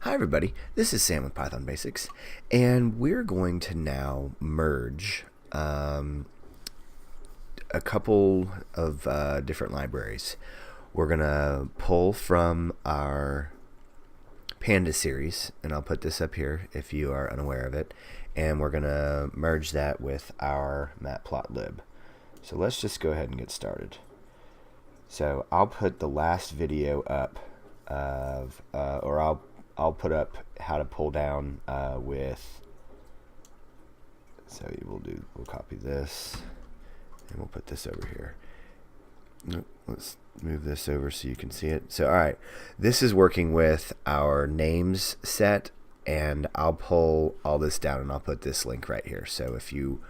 Hi everybody, this is Sam with Python Basics, and we're going to now merge a couple of different libraries. We're going to pull from our Pandas series, and I'll put this up here if you are unaware of it, and we're going to merge that with our matplotlib. So let's just go ahead and get started. So I'll put the last video up of, or I'll put up how to pull down with, so we'll copy this and we'll put this over here. Let's move this over so you can see it. So alright, this is working with our names set, and I'll pull all this down and I'll put this link right here. So if you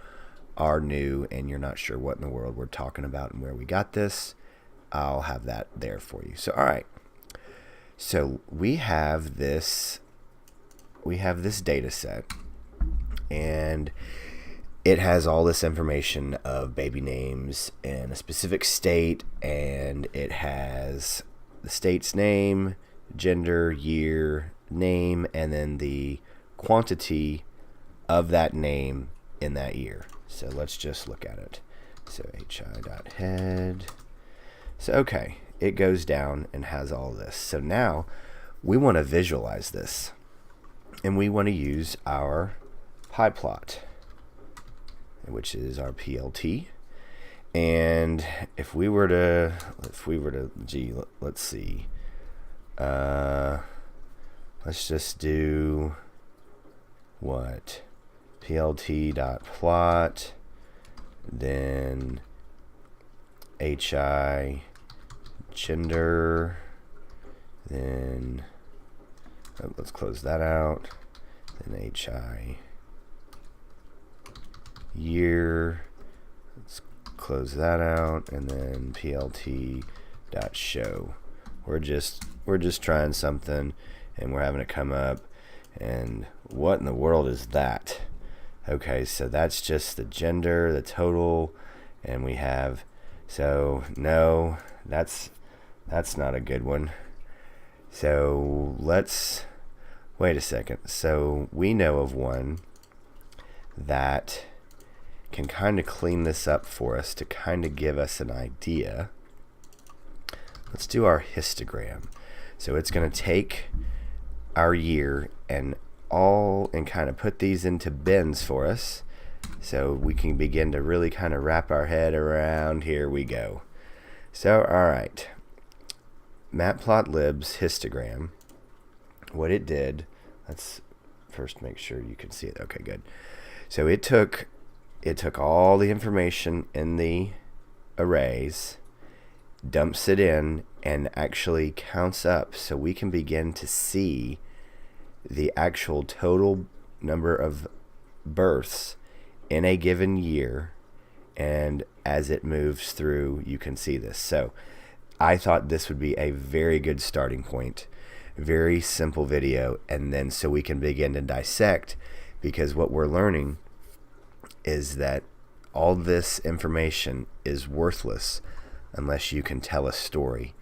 are new and you're not sure what in the world we're talking about and where we got this, I'll have that there for you. So alright, so we have this data set, and it has all this information of baby names in a specific state, and it has the state's name, gender, year, name, and then the quantity of that name in that year. So let's just look at it. So hi.head. So okay, it goes down and has all this. So now we want to visualize this, and we want to use our Pyplot, which is our PLT. And if we were to let's see, let's just do what, plt.plot, then hi gender, then let's close that out, then hi year, let's close that out, and then plt.show. We're just trying something, and we're having it come up, and what in the world is that? Okay, so that's just the gender, the total, and we have, so no, that's not a good one. So let's wait a second. So we know of one that can kind of clean this up for us to kind of give us an idea. Let's do our histogram. So it's going to take our year and kind of put these into bins for us, so we can begin to really kind of wrap our head around. Here we go. So alright, matplotlib's histogram, what it did, let's first make sure you can see it. Okay, good. So it took all the information in the arrays, dumps it in, and actually counts up, so we can begin to see the actual total number of births in a given year, and as it moves through, you can see this. So I thought this would be a very good starting point, very simple video, and then so we can begin to dissect, because what we're learning is that all this information is worthless unless you can tell a story.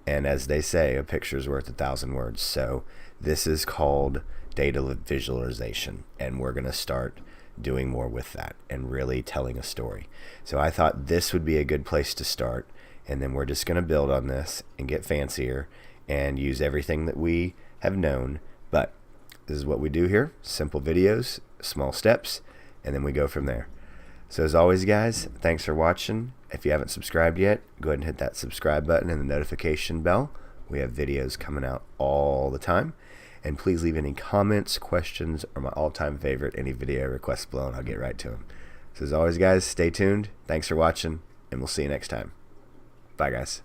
And as they say, a picture's worth 1,000 words. So this is called data visualization, and we're going to start doing more with that and really telling a story. So I thought this would be a good place to start, and then we're just going to build on this and get fancier and use everything that we have known. But this is what we do here: simple videos, small steps, and then we go from there. So as always, guys, thanks for watching. If you haven't subscribed yet, go ahead and hit that subscribe button and the notification bell. We have videos coming out all the time. And please leave any comments, questions, or my all-time favorite, any video requests below, and I'll get right to them. So as always, guys, stay tuned. Thanks for watching, and we'll see you next time. Bye, guys.